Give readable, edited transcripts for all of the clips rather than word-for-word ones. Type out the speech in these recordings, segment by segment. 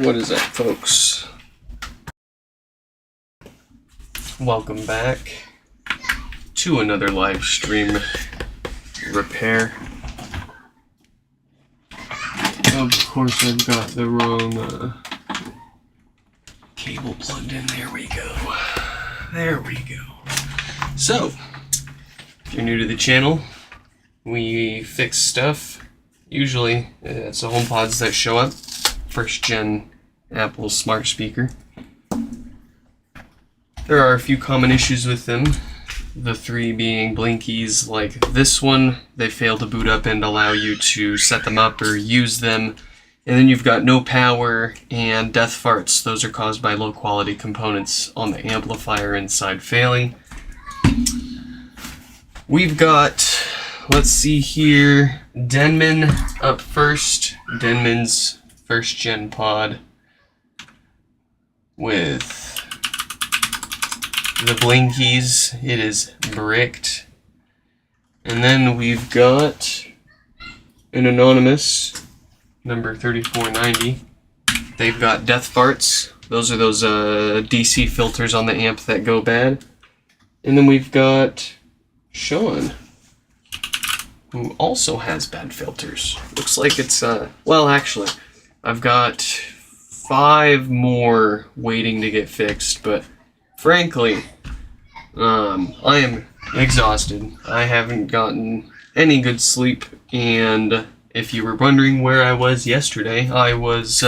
What is up, folks? Welcome back to another live stream repair. Of course, I've got the wrong cable plugged in. There we go. There we go. So, if you're new to the channel, we fix stuff. Usually, it's the HomePods that show up. First gen Apple smart speaker. There are a few common issues with them. The three being blinkies like this one. They fail to boot up and allow you to set them up or use them. And then you've got no power and death farts. Those are caused by low quality components on the amplifier inside failing. We've got, let's see here, Denman up first. Denman's first gen pod with the blinkies. It is bricked. And then we've got an anonymous number 3490. They've got death farts. Those are those DC filters on the amp that go bad. And then we've got Sean, who also has bad filters. Looks like it's well, actually, I've got 5 more waiting to get fixed, but frankly, I am exhausted. I haven't gotten any good sleep, and if you were wondering where I was yesterday, I was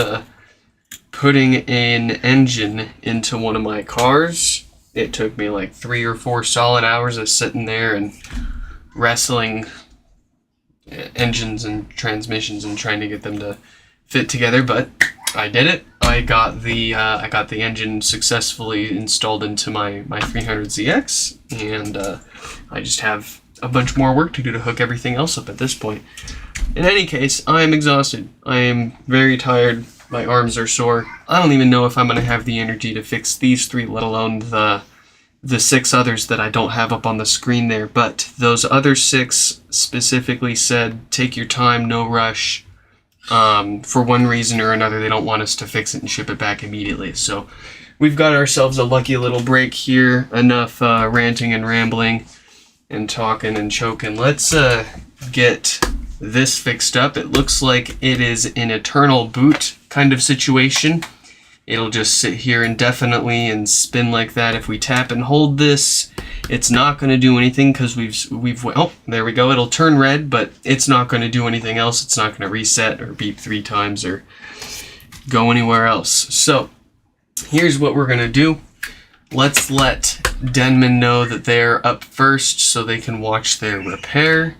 putting an engine into one of my cars. It took me like 3 or 4 solid hours of sitting there and wrestling engines and transmissions and trying to get them to fit together, but I did it. I got the engine successfully installed into my 300ZX, and I just have a bunch more work to do to hook everything else up at this point. In any case, I am exhausted. I am very tired. My arms are sore. I don't even know if I'm going to have the energy to fix these 3, let alone the 6 others that I don't have up on the screen there. But those other 6 specifically said, take your time, no rush. For one reason or another, they don't want us to fix it and ship it back immediately. So we've got ourselves a lucky little break here. Enough ranting and rambling and talking and choking. Let's get this fixed up. It looks like it is an eternal boot kind of situation. It'll just sit here indefinitely and spin like that. If we tap and hold this, it's not going to do anything because oh, there we go. It'll turn red, but it's not going to do anything else. It's not going to reset or beep 3 times or go anywhere else. So here's what we're going to do. Let's let Denman know that they're up first so they can watch their repair.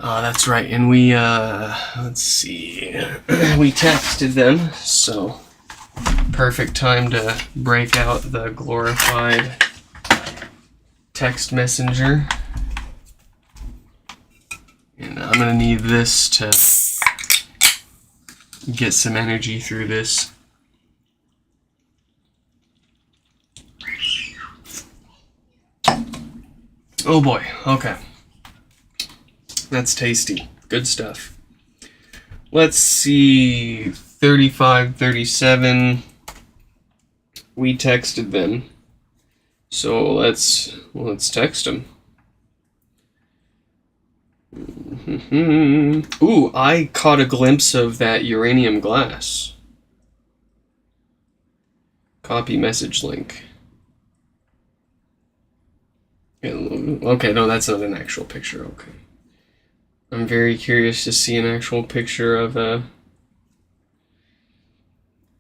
Oh, that's right, and we, let's see, we texted them, so perfect time to break out the glorified text messenger. And I'm gonna need this to get some energy through this. Oh boy, okay. That's tasty. Good stuff. Let's see. 35, 37. We texted them. So let's text them. Ooh, I caught a glimpse of that uranium glass. Copy message link. Okay, no, that's not an actual picture. Okay. I'm very curious to see an actual picture of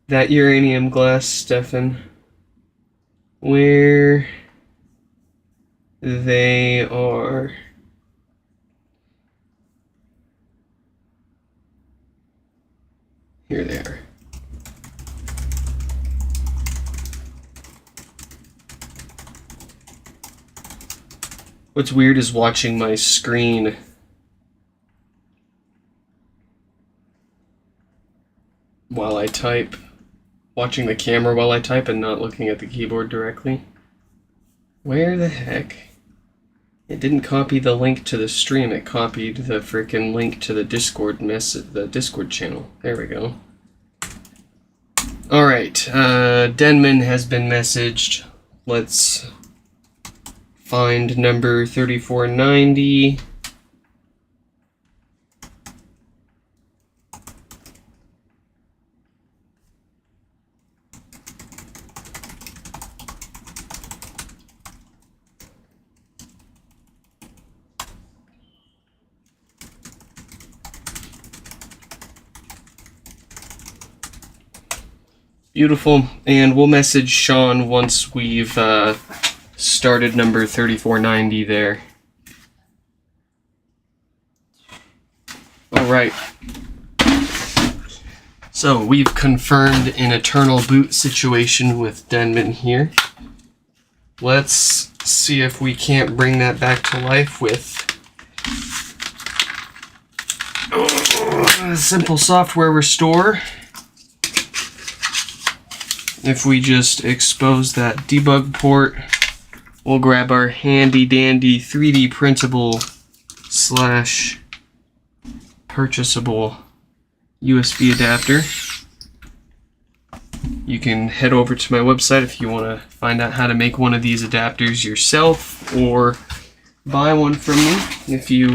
that uranium glass, Stefan. Where they are. Here they are. What's weird is watching my screen while I type, watching the camera while I type and not looking at the keyboard directly. Where the heck It didn't copy the link to the stream, it copied the freaking link to the Discord the Discord channel. There we go. Alright, Denman has been messaged. Let's find number 3490. Beautiful, and we'll message Sean once we've started number 3490 there. Alright. So we've confirmed an eternal boot situation with Denman here. Let's see if we can't bring that back to life with a simple software restore. If we just expose that debug port, we'll grab our handy dandy 3D printable / purchasable USB adapter. You can head over to my website if you want to find out how to make one of these adapters yourself, or buy one from me if you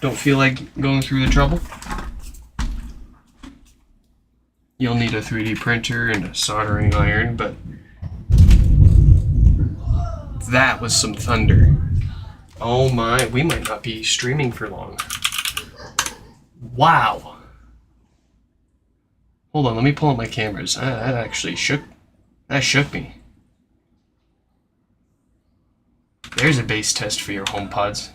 don't feel like going through the trouble. You'll need a 3D printer and a soldering iron, but that was some thunder. Oh my, we might not be streaming for long. Wow. Hold on, let me pull up my cameras. That actually shook me. There's a bass test for your HomePods.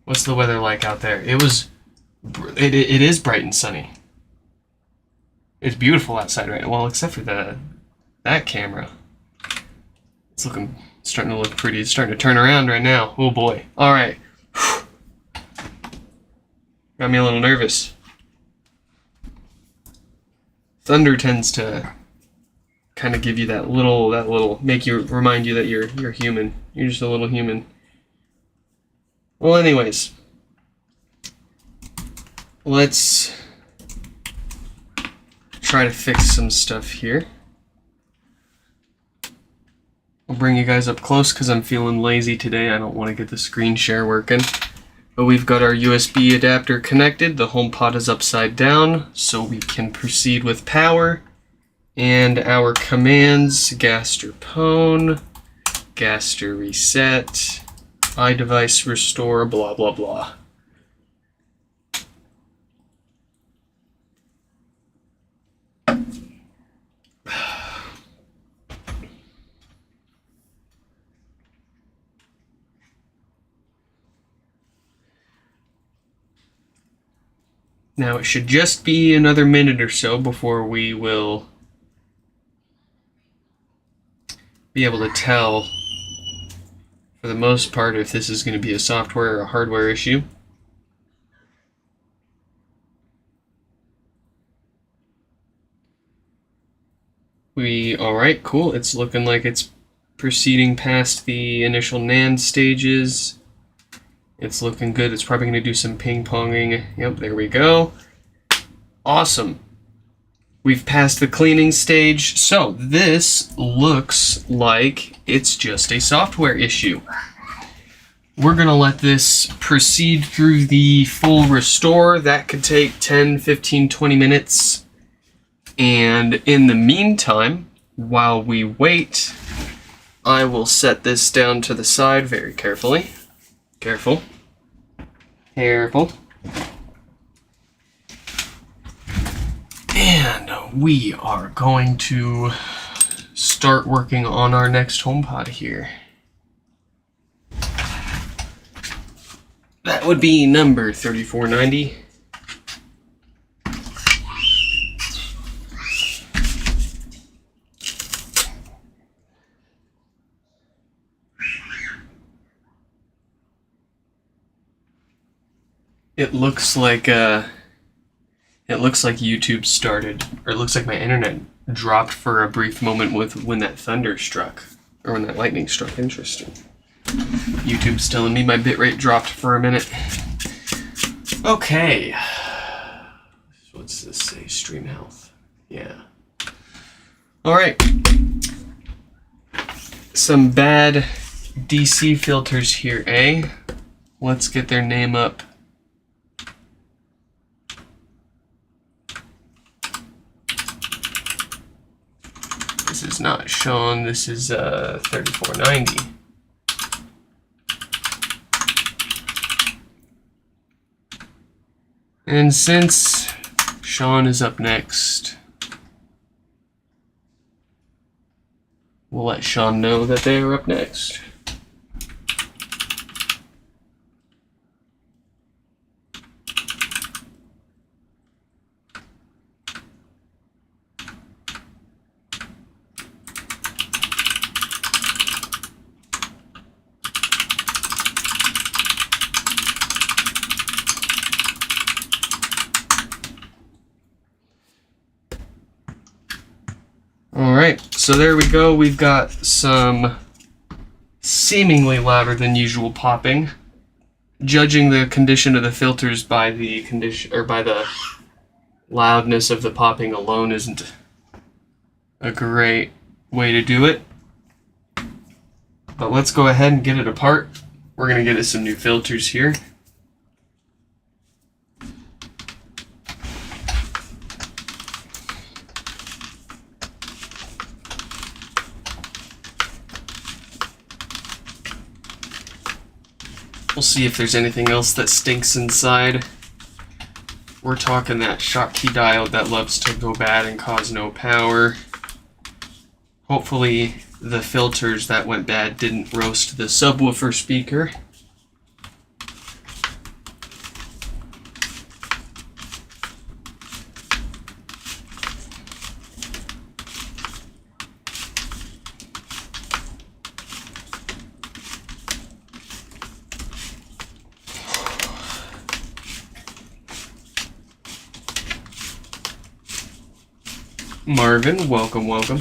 What's the weather like out there? It is bright and sunny. It's beautiful outside right now. Well, except for that camera. It's starting to look pretty. It's starting to turn around right now. Oh boy. All right. Got me a little nervous. Thunder tends to kind of give you that little, remind you that you're human. You're just a little human. Well, anyways, let's try to fix some stuff here. I'll bring you guys up close because I'm feeling lazy today. I don't want to get the screen share working. But we've got our USB adapter connected. The HomePod is upside down, so we can proceed with power. And our commands: Gaster Pwn, Gaster Reset, iDevice Restore, blah blah blah. Now it should just be another minute or so before we will be able to tell, for the most part, if this is going to be a software or a hardware issue. Alright, cool. It's looking like it's proceeding past the initial NAND stages. It's looking good. It's probably going to do some ping-ponging. Yep, there we go. Awesome. We've passed the cleaning stage. So this looks like it's just a software issue. We're going to let this proceed through the full restore. That could take 10, 15, 20 minutes. And in the meantime, while we wait, I will set this down to the side very carefully. Careful. Careful. And we are going to start working on our next HomePod here. That would be number 3490. It looks like YouTube started, or it looks like my internet dropped for a brief moment when that thunder struck, or when that lightning struck. Interesting. YouTube's telling me my bitrate dropped for a minute. Okay. What's this say? Stream health. Yeah. Alright. Some bad DC filters here, eh? Let's get their name up. This is not Sean, this is 3490. And since Sean is up next, we'll let Sean know that they are up next. Alright, so there we go. We've got some seemingly louder than usual popping. Judging the condition of the filters by the condition or by the loudness of the popping alone isn't a great way to do it. But let's go ahead and get it apart. We're going to get it some new filters here. We'll see if there's anything else that stinks inside. We're talking that Schottky diode that loves to go bad and cause no power. Hopefully the filters that went bad didn't roast the subwoofer speaker. Marvin, welcome, welcome.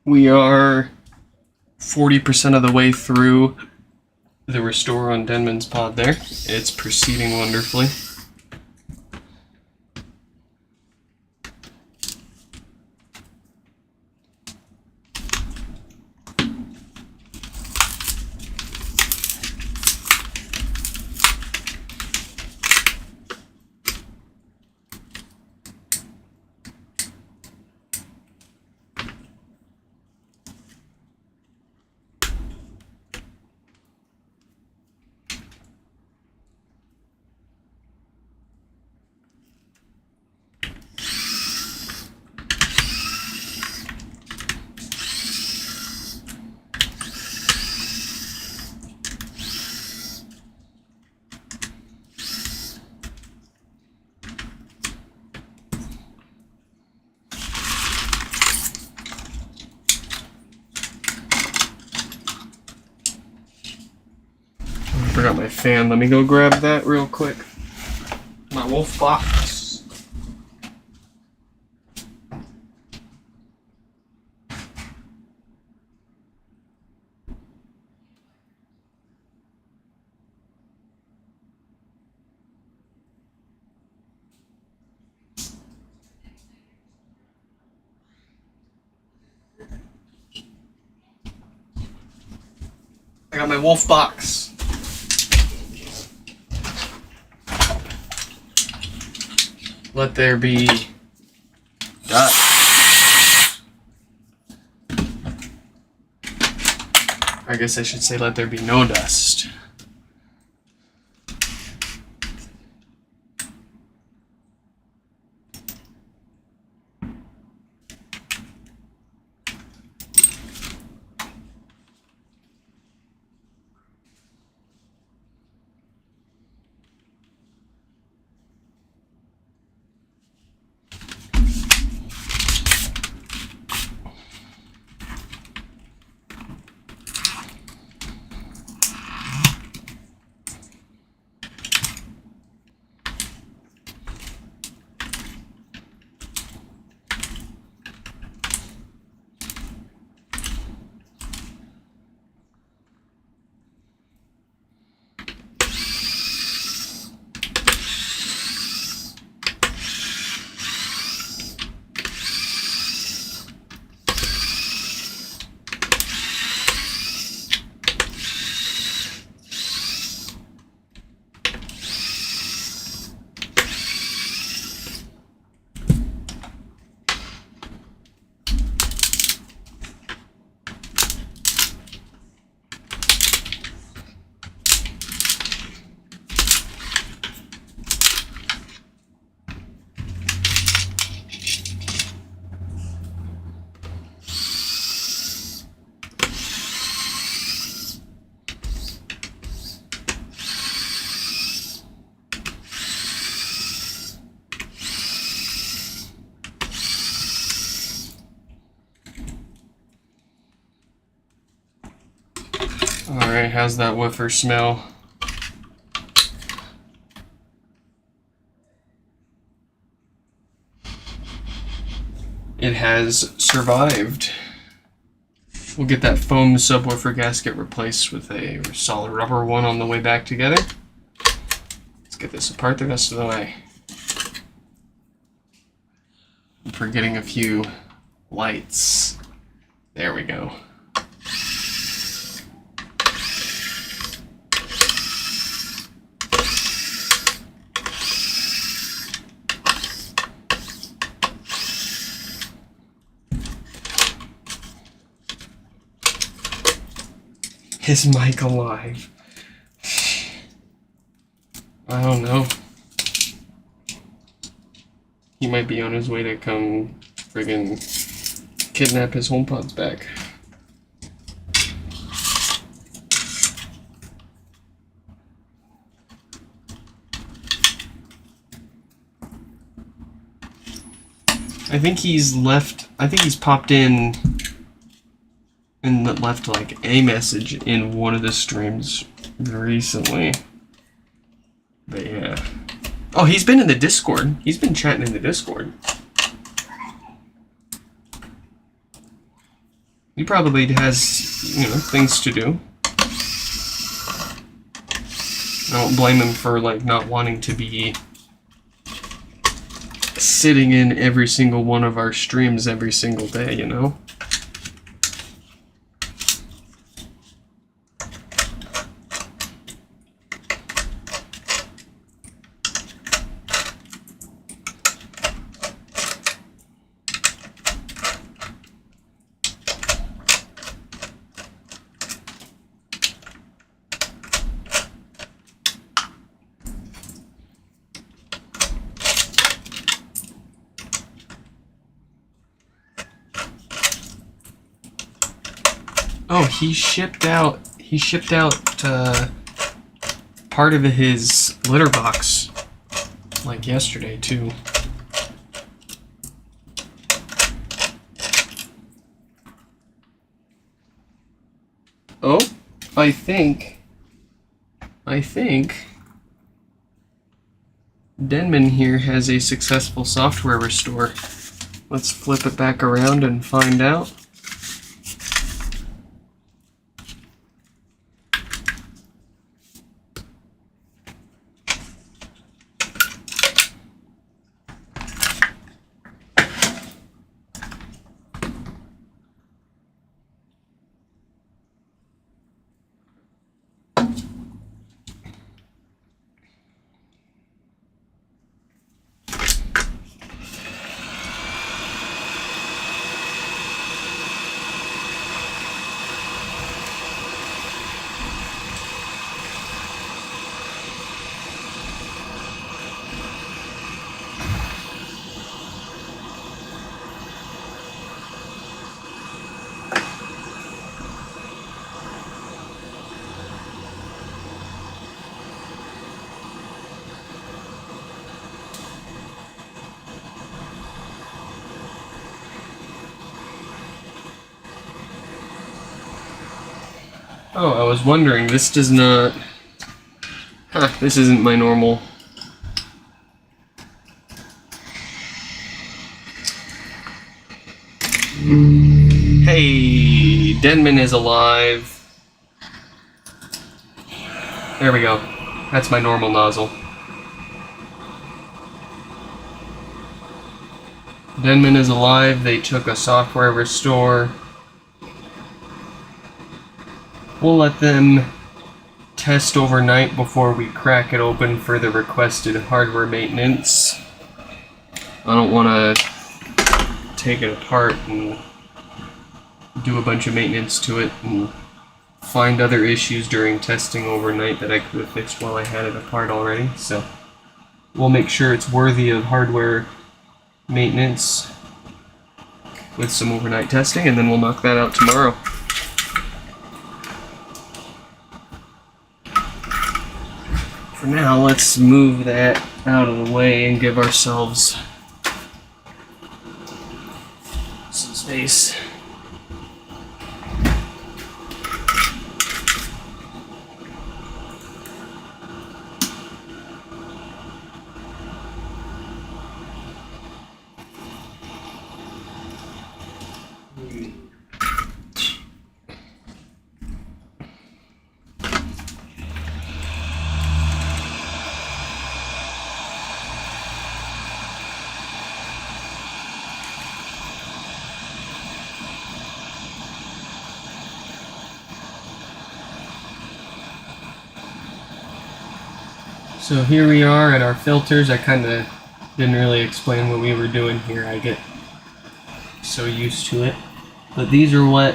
We are 40% of the way through the restore on Denman's pod there. It's proceeding wonderfully. I forgot my fan. Let me go grab that real quick. My wolf box. I got my wolf box. Let there be dust. I guess I should say let there be no dust. Alright, how's that woofer smell? It has survived. We'll get that foam subwoofer gasket replaced with a solid rubber one on the way back together. Let's get this apart the rest of the way. I'm forgetting a few lights. There we go. Is Mike alive? I don't know. He might be on his way to come friggin' kidnap his HomePods back. I think he's popped in and left like a message in one of the streams recently. But yeah. Oh, he's been in the Discord. He's been chatting in the Discord. He probably has, things to do. I don't blame him for like not wanting to be sitting in every single one of our streams every single day, Oh, he shipped out part of his litter box like yesterday too. Oh, I think Denman here has a successful software restore. Let's flip it back around and find out. Oh, I was wondering, this does not... this isn't my normal... Hey, Denman is alive. There we go. That's my normal nozzle. Denman is alive. They took a software restore. We'll let them test overnight before we crack it open for the requested hardware maintenance. I don't want to take it apart and do a bunch of maintenance to it and find other issues during testing overnight that I could have fixed while I had it apart already. So we'll make sure it's worthy of hardware maintenance with some overnight testing, and then we'll knock that out tomorrow. For now, let's move that out of the way and give ourselves some space. So here we are at our filters. I kind of didn't really explain what we were doing here. I get so used to it. But these are what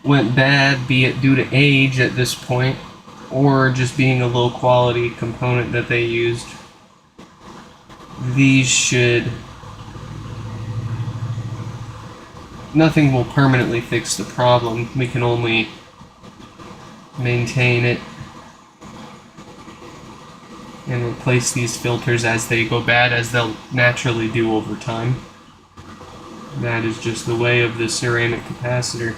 went bad, be it due to age at this point, or just being a low quality component that they used. These should... Nothing will permanently fix the problem. We can only maintain it and replace these filters as they go bad, as they'll naturally do over time. That is just the way of the ceramic capacitor.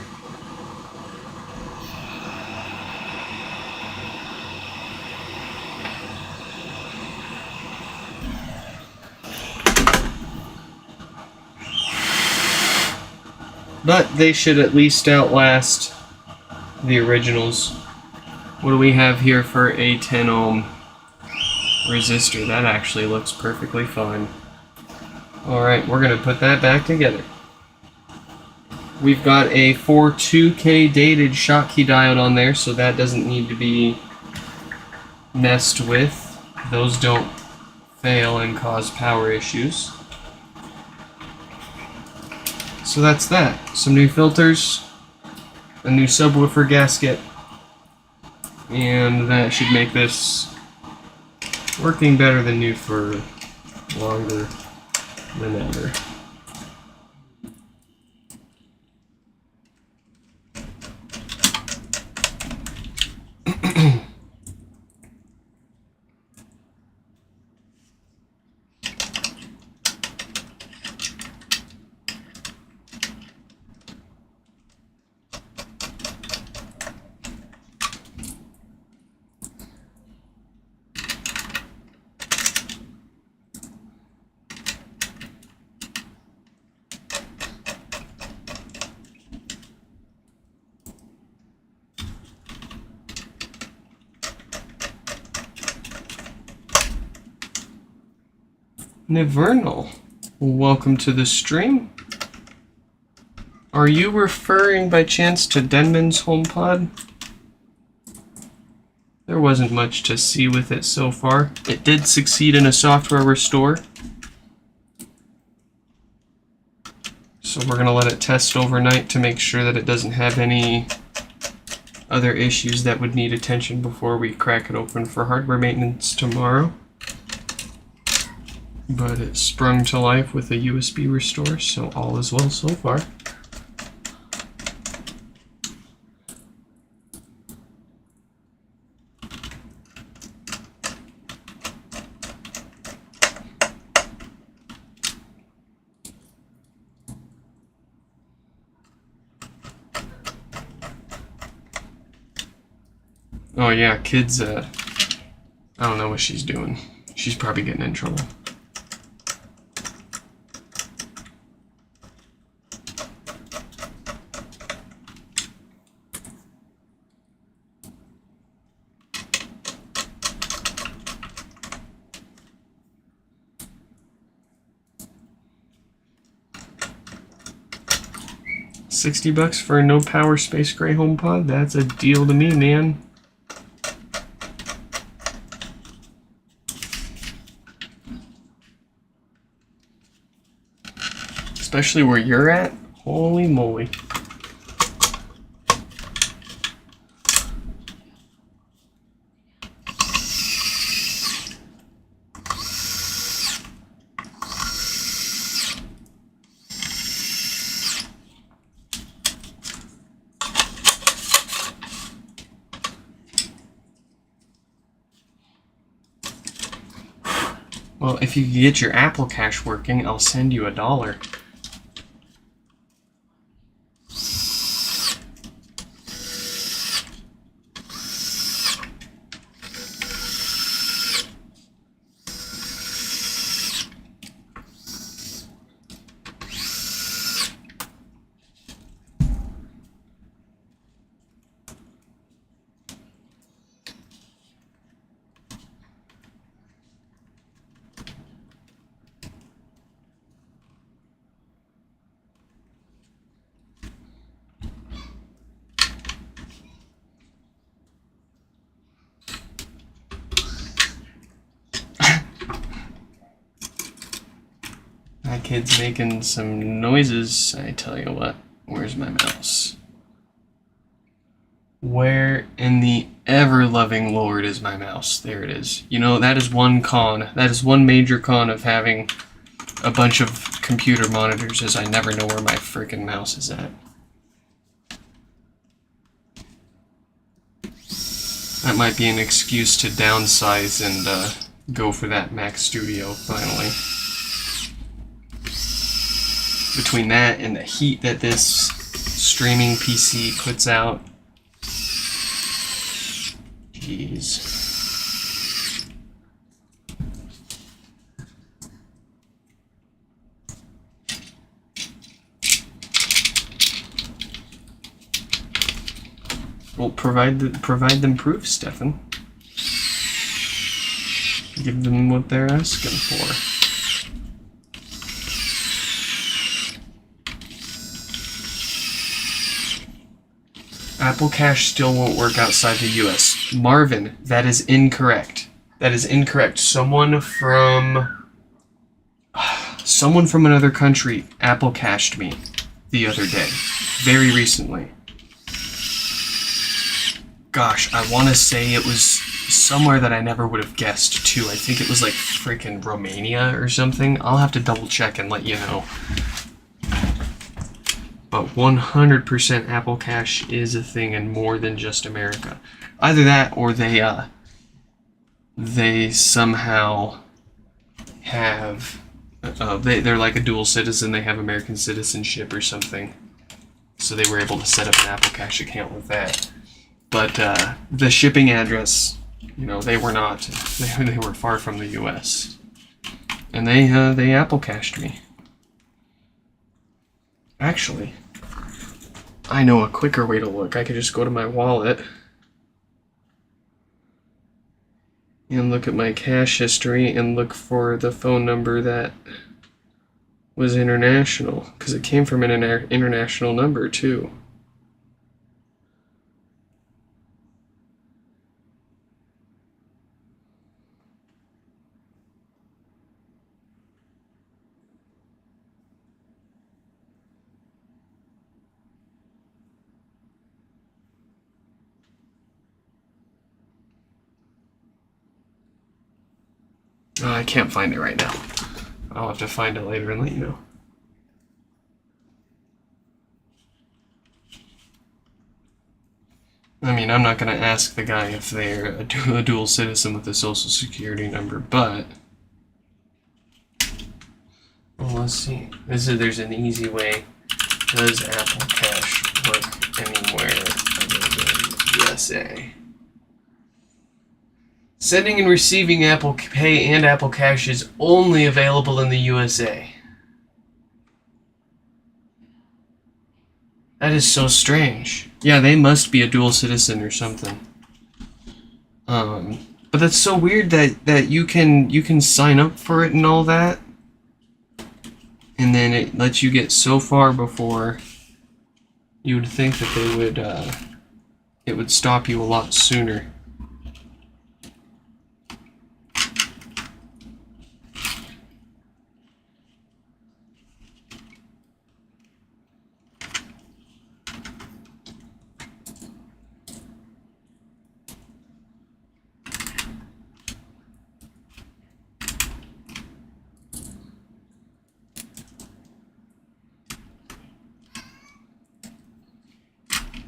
But they should at least outlast the originals. What do we have here for a 10 ohm resistor? That actually looks perfectly fine. Alright, we're going to put that back together. We've got a 42K dated Schottky diode on there, so that doesn't need to be messed with. Those don't fail and cause power issues. So that's that. Some new filters, a new subwoofer gasket, and that should make this working better than new for longer than ever. Nivernal, welcome to the stream. Are you referring by chance to Denman's HomePod? There wasn't much to see with it so far. It did succeed in a software restore. So we're going to let it test overnight to make sure that it doesn't have any other issues that would need attention before we crack it open for hardware maintenance tomorrow. But it sprung to life with a USB restore, so all is well so far. Oh yeah, kids, I don't know what she's doing. She's probably getting in trouble. $60 for a no power space gray HomePod? That's a deal to me, man. Especially where you're at? Holy moly. Well, if you get your Apple Cash working, I'll send you $1. That kid's making some noises. I tell you what. Where's my mouse? Where in the ever-loving Lord is my mouse? There it is. You know, that is one con. That is one major con of having a bunch of computer monitors, is I never know where my freaking mouse is at. That might be an excuse to downsize and go for that Mac Studio finally. Between that and the heat that this streaming PC puts out. Jeez. Well, provide them proof, Stefan. Give them what they're asking for. Apple Cash still won't work outside the US. Marvin, that is incorrect. That is incorrect. Someone from another country Apple Cashed me the other day. Very recently. Gosh, I want to say it was somewhere that I never would have guessed, too. I think it was like freaking Romania or something. I'll have to double check and let you know. But 100% Apple Cash is a thing in more than just America. Either that or they somehow have... they're like a dual citizen. They have American citizenship or something. So they were able to set up an Apple Cash account with that. But the shipping address, you know, they were not. They were far from the U.S. And they Apple Cashed me. Actually, I know a quicker way to look. I could just go to my wallet and look at my cash history and look for the phone number that was international, because it came from an international number too. I can't find it right now. I'll have to find it later and let you know. I mean, I'm not going to ask the guy if they're a dual citizen with a social security number, but... Well, let's see. There's an easy way. Does Apple Cash work anywhere other than USA? Sending and receiving Apple Pay and Apple Cash is only available in the USA. That is so strange. Yeah, they must be a dual citizen or something. But that's so weird that you can sign up for it and all that, and then it lets you get so far before you would think that they would it would stop you a lot sooner.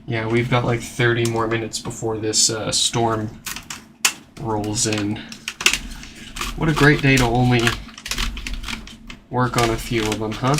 Yeah, we've got like 30 more minutes before this storm rolls in. What a great day to only work on a few of them, huh?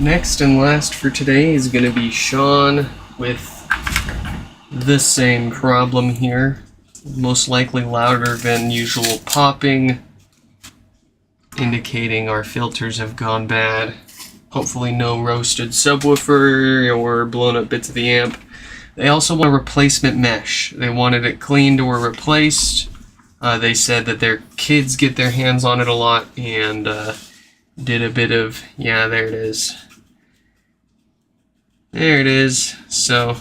Next and last for today is going to be Sean with the same problem here. Most likely louder than usual popping, indicating our filters have gone bad. Hopefully no roasted subwoofer or blown up bits of the amp. They also want a replacement mesh. They wanted it cleaned or replaced. They said that their kids get their hands on it a lot and did a bit of, yeah, there it is. There it is. So,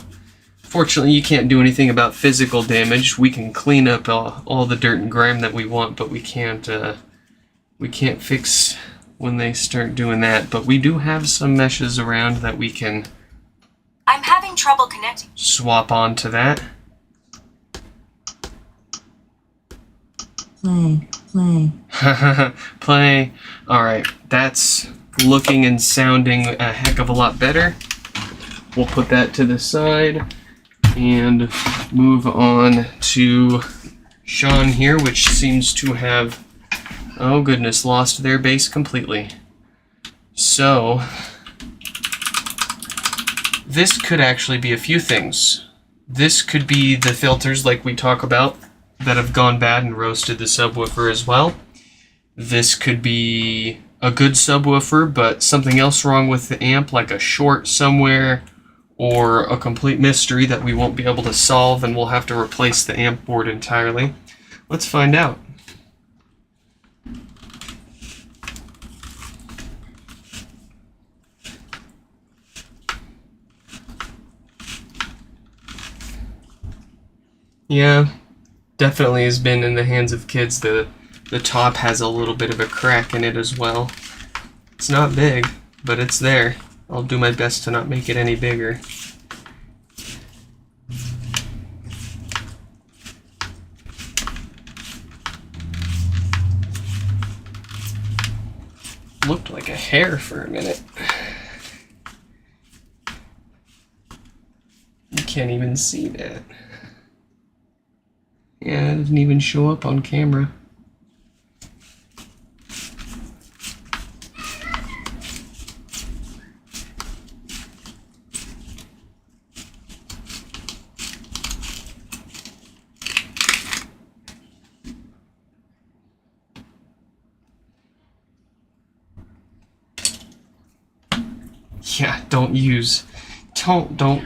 fortunately, you can't do anything about physical damage. We can clean up all the dirt and grime that we want, but we can't fix when they start doing that. But we do have some meshes around that we can. I'm having trouble connecting. Swap onto that. Play. Play. Alright, that's looking and sounding a heck of a lot better. We'll put that to the side and move on to Sean here, which seems to have, oh goodness, lost their bass completely. So, this could actually be a few things. This could be the filters like we talk about that have gone bad and roasted the subwoofer as well. This could be a good subwoofer, but something else wrong with the amp, like a short somewhere, or a complete mystery that we won't be able to solve and we'll have to replace the amp board entirely. Let's find out. Yeah, definitely has been in the hands of kids. The top has a little bit of a crack in it as well. It's not big, but it's there. I'll do my best to not make it any bigger. Looked like a hair for a minute. You can't even see that. Yeah, it doesn't even show up on camera. Yeah, don't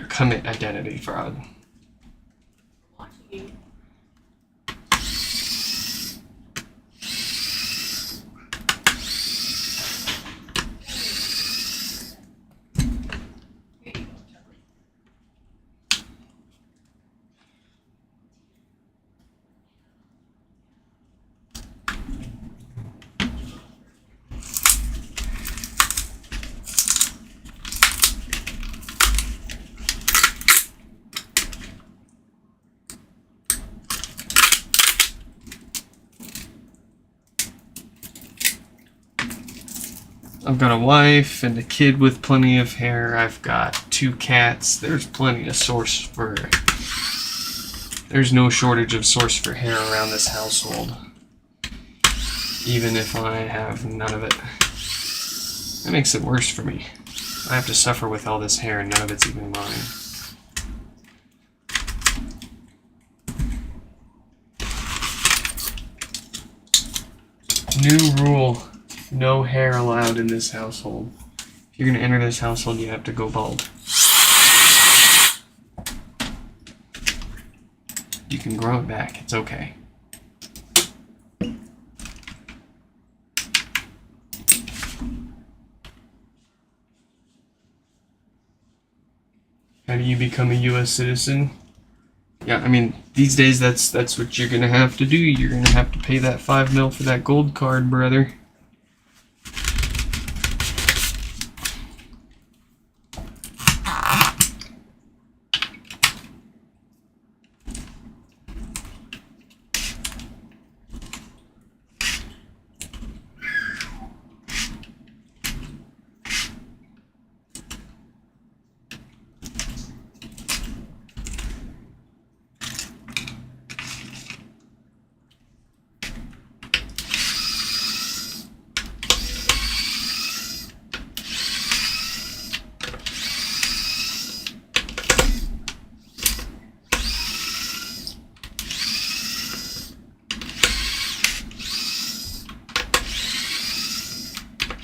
commit identity fraud. I've got a wife and a kid with plenty of hair. I've got 2 cats. There's plenty of source for... There's no shortage of source for hair around this household. Even if I have none of it. That makes it worse for me. I have to suffer with all this hair and none of it's even mine. New rule. No hair allowed in this household. If you're going to enter this household, you have to go bald. You can grow it back. It's okay. How do you become a U.S. citizen? Yeah, I mean, these days that's what you're going to have to do. You're going to have to pay that $5 mil for that gold card, brother.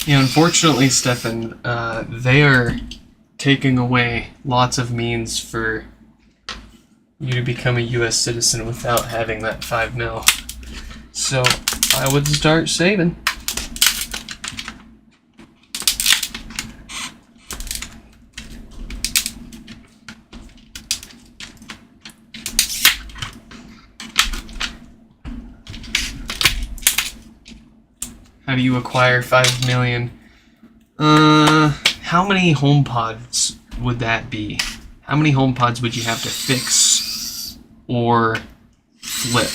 Yeah, unfortunately, Stefan, they are taking away lots of means for you to become a U.S. citizen without having that 5 mil. So I would start saving. How do you acquire 5 million? How many homepods would that be? How many homepods would you have to fix or flip?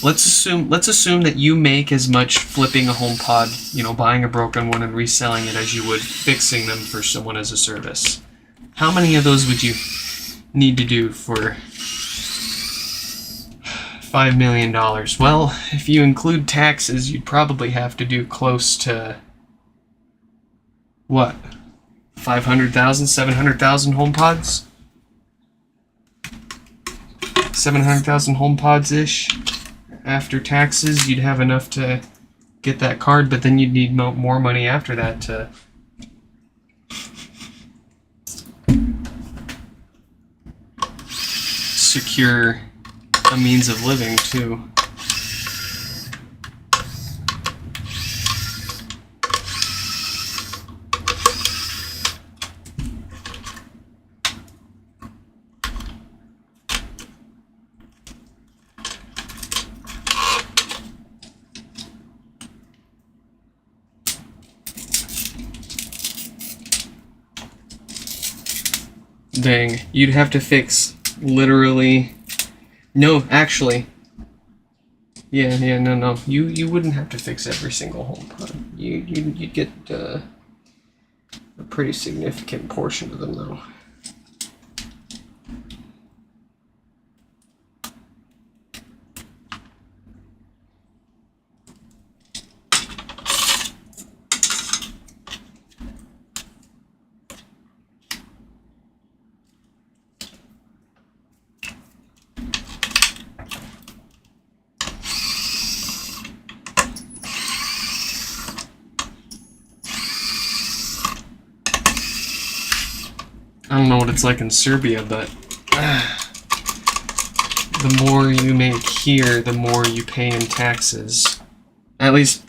Let's assume that you make as much flipping a HomePod, buying a broken one and reselling it as you would fixing them for someone as a service. How many of those would you need to do for $5 million? Well, if you include taxes, you'd probably have to do close to, what, 500,000, 700,000 HomePods? 700,000 HomePods-ish. After taxes, you'd have enough to get that card, but then you'd need more money after that to secure a means of living, too. Dang, you'd have to fix literally... No, actually. Yeah, no. You wouldn't have to fix every single HomePod. You'd get a pretty significant portion of them, though. I don't know what it's like in Serbia, but the more you make here, the more you pay in taxes. At least,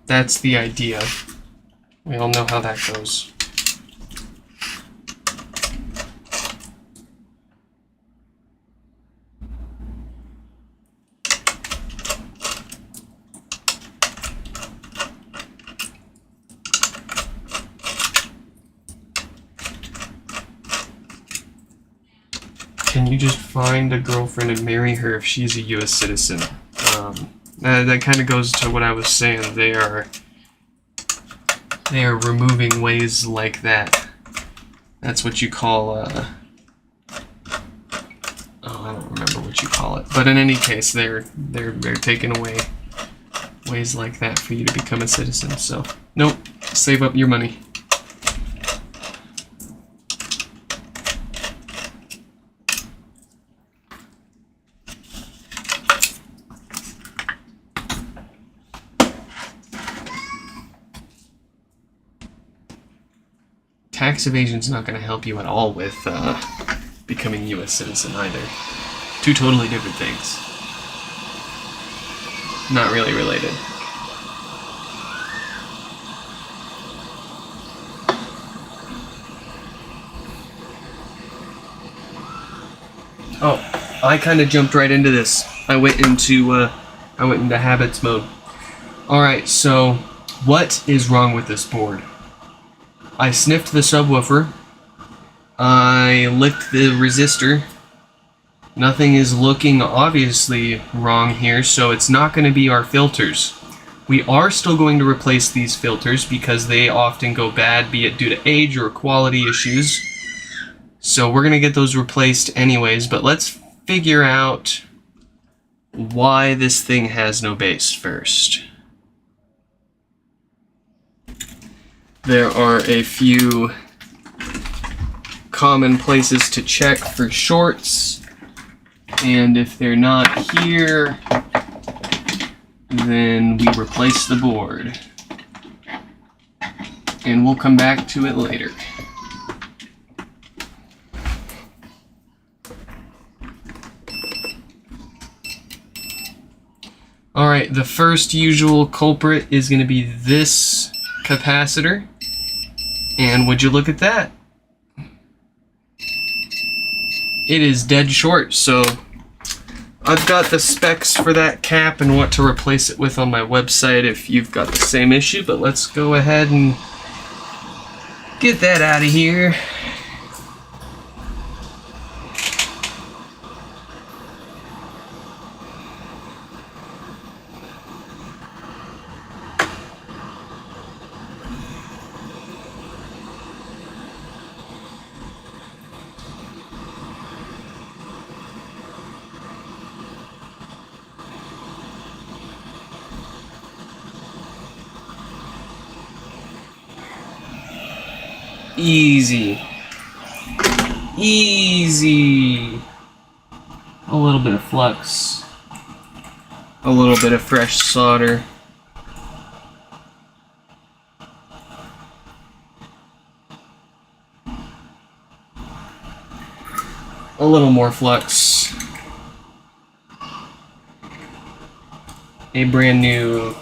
that's the idea. We all know how that goes. Can you just find a girlfriend and marry her if she's a U.S. citizen? That kind of goes to what I was saying. They are removing ways like that. That's what you call, I don't remember what you call it. But in any case, they're taking away ways like that for you to become a citizen. So, nope, save up your money. Tax evasion's not going to help you at all with becoming a U.S. citizen either. Two totally different things. Not really related. Oh, I kind of jumped right into this. I went into habits mode. Alright, so what is wrong with this board? I sniffed the subwoofer. I licked the resistor. Nothing is looking obviously wrong here, so it's not going to be our filters. We are still going to replace these filters because they often go bad, be it due to age or quality issues. So we're going to get those replaced anyways, but let's figure out why this thing has no bass first. There are a few common places to check for shorts, and if they're not here, then we replace the board. and we'll come back to it later. Alright, the first usual culprit is going to be this capacitor. And would you look at that? It is dead short, so I've got the specs for that cap and what to replace it with on my website if you've got the same issue, but let's go ahead and get that out of here. Easy. Easy. A little bit of flux. A little bit of fresh solder. A little more flux. A brand new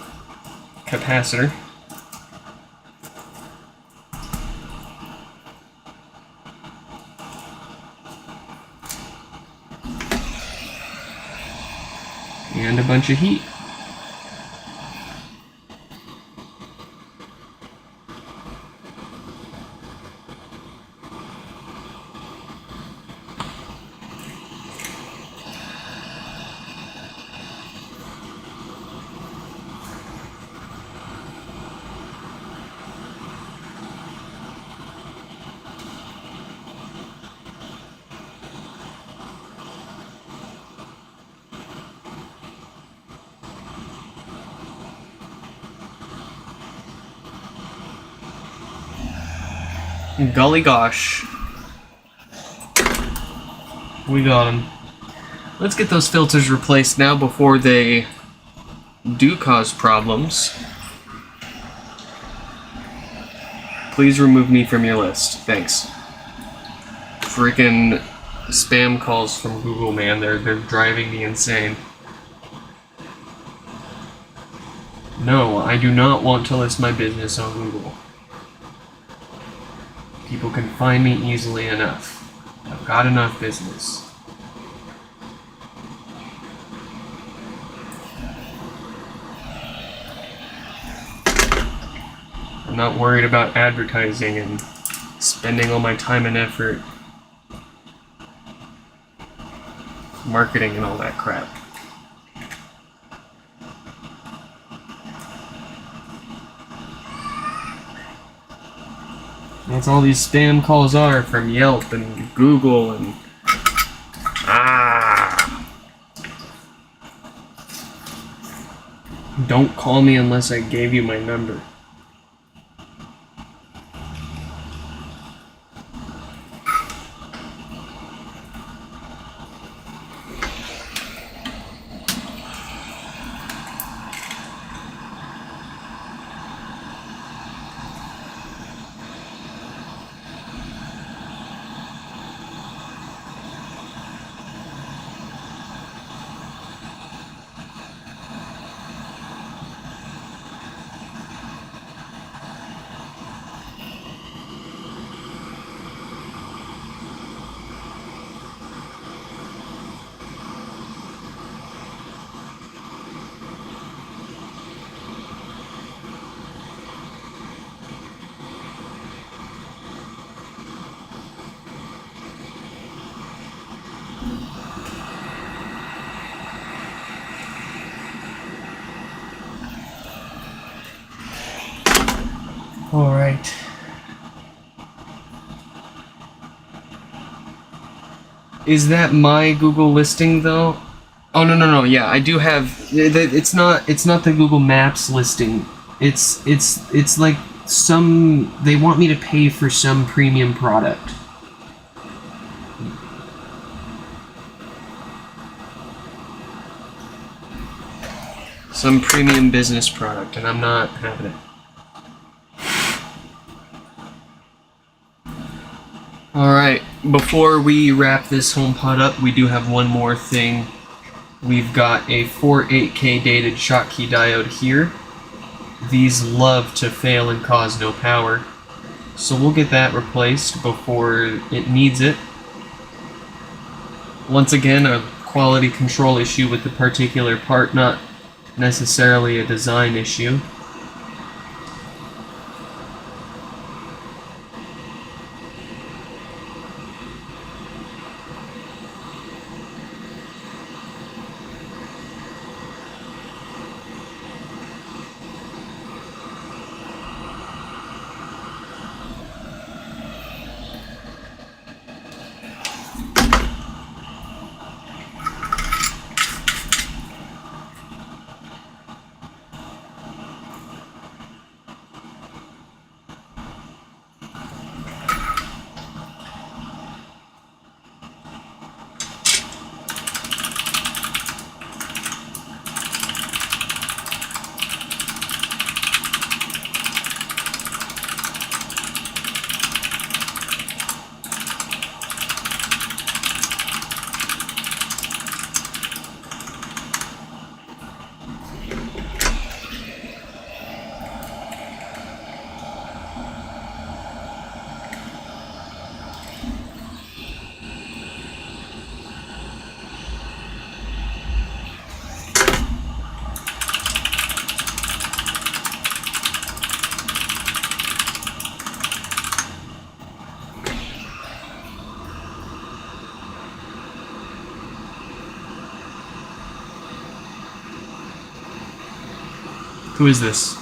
capacitor. And a bunch of heat. Golly gosh. We got them. Let's get those filters replaced now before they do cause problems. Please remove me from your list. Thanks. Freaking spam calls from Google, man. They're driving me insane. No, I do not want to list my business on Google. People can find me easily enough. I've got enough business. I'm not worried about advertising and spending all my time and effort marketing and all that crap. That's all these spam calls are from Yelp and Google and... Don't call me unless I gave you my number. Alright. Is that my Google listing though? Oh no, yeah, I do have it's not the Google Maps listing. It's like some they want me to pay for some premium product. Some premium business product, and I'm not having it. Alright, before we wrap this HomePod up, we do have one more thing. We've got a 48K dated Schottky diode here. These love to fail and cause no power. So we'll get that replaced before it needs it. Once again, a quality control issue with the particular part, not necessarily a design issue. Who is this?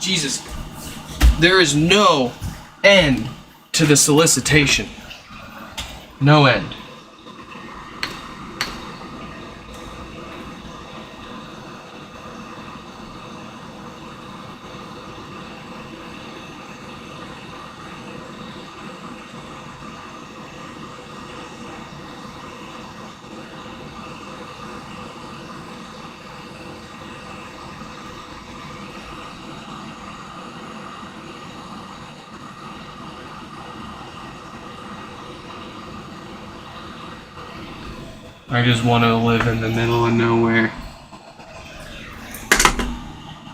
Jesus, there is no end to the solicitation. No end. I just want to live in the middle of nowhere,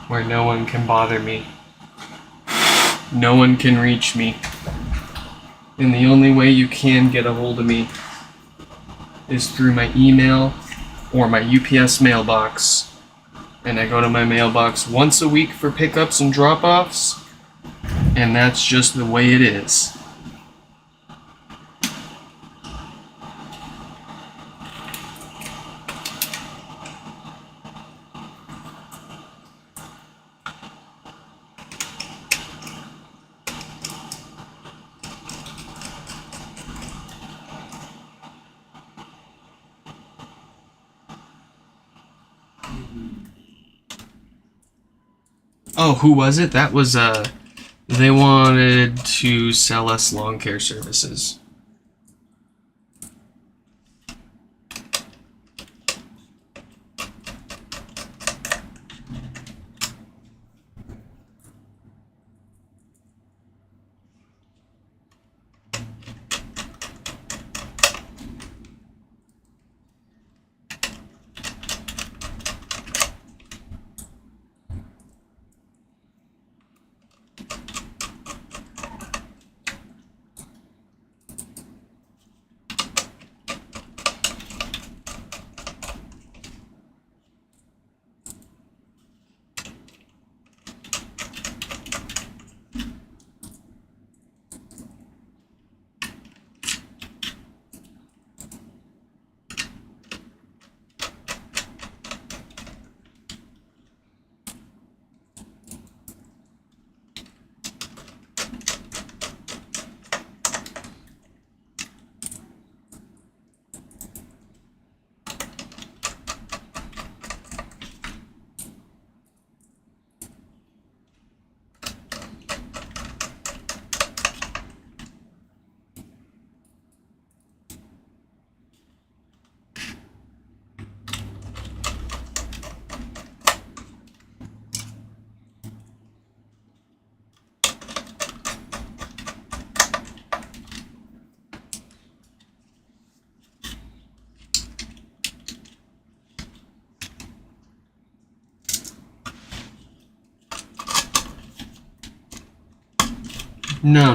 where no one can bother me. No one can reach me. And the only way you can get a hold of me is through my email or my UPS mailbox. And I go to my mailbox once a week for pickups and drop-offs, and that's just the way it is. Oh, who was it? That was, they wanted to sell us lawn care services. No.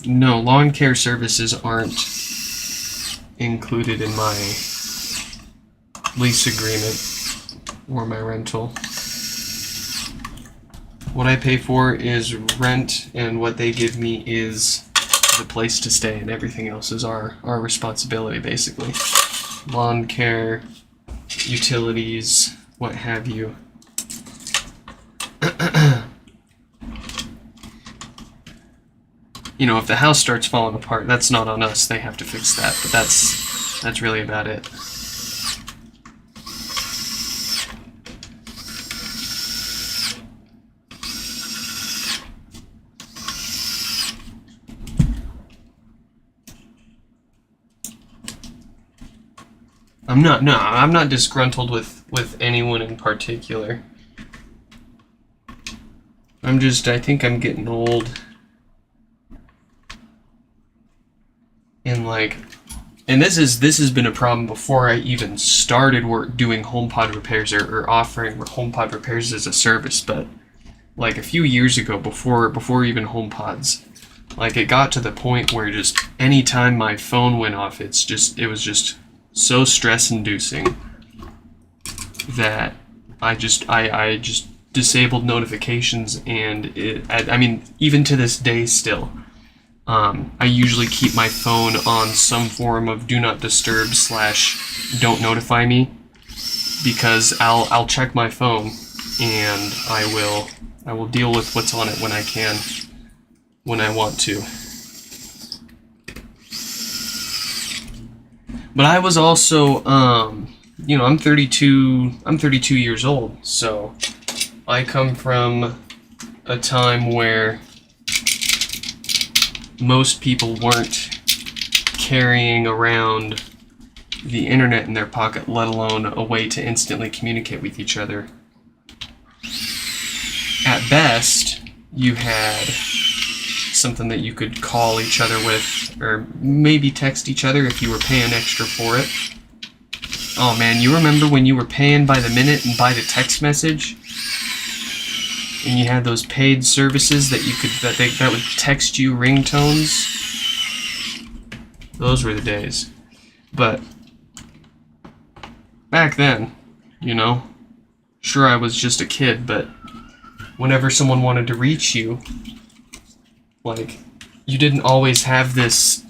Lawn care services aren't included in my lease agreement or my rental. What I pay for is rent, and what they give me is the place to stay, and everything else is our responsibility, basically. Lawn care, utilities, what have you. You know, if the house starts falling apart, that's not on us. They have to fix that, but that's really about it. I'm not disgruntled with anyone in particular. I think I'm getting old. And this has been a problem before I even started doing HomePod repairs or offering HomePod repairs as a service, but like a few years ago, before even HomePods, like it got to the point where just anytime my phone went off, it was just so stress-inducing that I just disabled notifications, and I mean, even to this day still, I usually keep my phone on some form of do not disturb / don't notify me, because I'll check my phone and I will deal with what's on it when I can, when I want to. But I was also, you know, I'm 32 years old, so I come from a time where most people weren't carrying around the internet in their pocket, let alone a way to instantly communicate with each other. At best, you had something that you could call each other with, or maybe text each other if you were paying extra for it. Oh man, you remember when you were paying by the minute and by the text message? And you had those paid services that that would text you ringtones? Those were the days. But back then, you know, sure, I was just a kid, but whenever someone wanted to reach you, like, you didn't always have this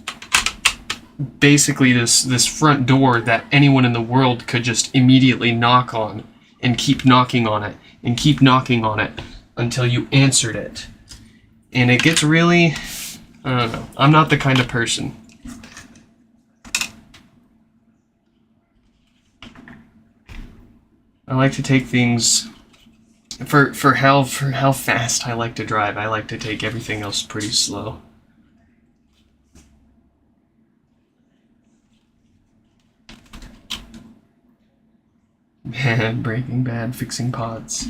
front door that anyone in the world could just immediately knock on and keep knocking on it and keep knocking on it until you answered it. And it gets really, I don't know, I'm not the kind of person. I like to take things, for how fast I like to drive, I like to take everything else pretty slow. Man, Breaking Bad, fixing pods.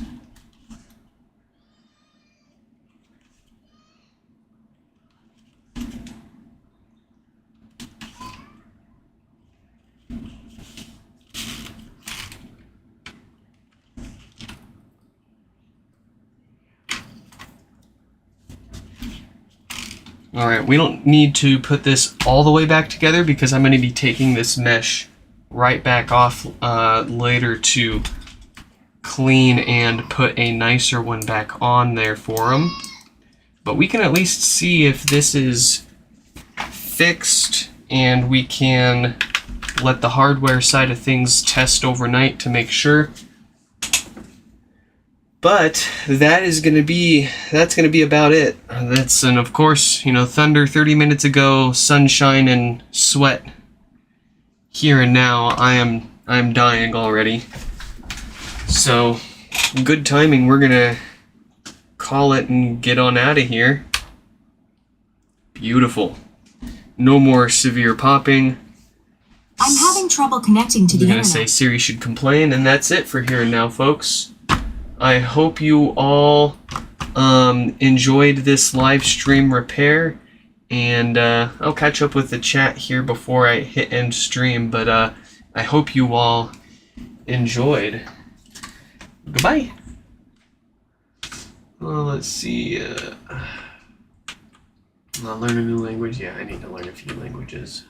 Alright, we don't need to put this all the way back together because I'm going to be taking this mesh right back off later to clean and put a nicer one back on there for them. But we can at least see if this is fixed, and we can let the hardware side of things test overnight to make sure. But that's gonna be about it. And of course, you know, thunder 30 minutes ago, sunshine and sweat here and now. I am dying already. So good timing. We're gonna call it and get on out of here. Beautiful. No more severe popping. I'm having trouble connecting to the We're internet. gonna say Siri should complain, and that's it for here and now, folks. I hope you all enjoyed this live stream repair, and I'll catch up with the chat here before I hit end stream, but I hope you all enjoyed. Goodbye. Well, let's see. Learn a new language? Yeah, I need to learn a few languages.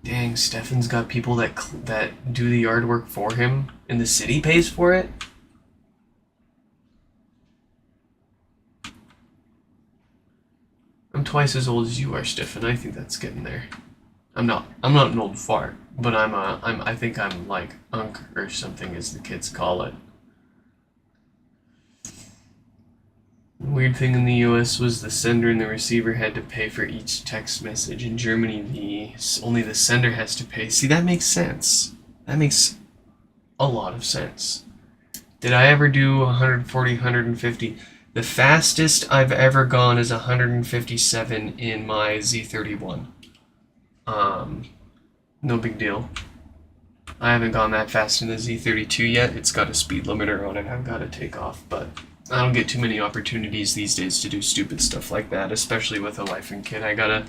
Dang, Stefan's got people that do the yard work for him, and the city pays for it? I'm twice as old as you are, Stefan. I think that's getting there. I'm not an old fart, but I think I'm like unk or something, as the kids call it. The weird thing in the US was the sender and the receiver had to pay for each text message. In Germany, only the sender has to pay. See, that makes sense. That makes a lot of sense. Did I ever do 140, 150? The fastest I've ever gone is 157 in my Z31. No big deal. I haven't gone that fast in the Z32 yet. It's got a speed limiter on it I've got to take off, but I don't get too many opportunities these days to do stupid stuff like that, especially with a wife and kid. I gotta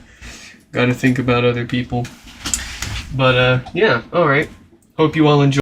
think about other people. But yeah, alright. Hope you all enjoy.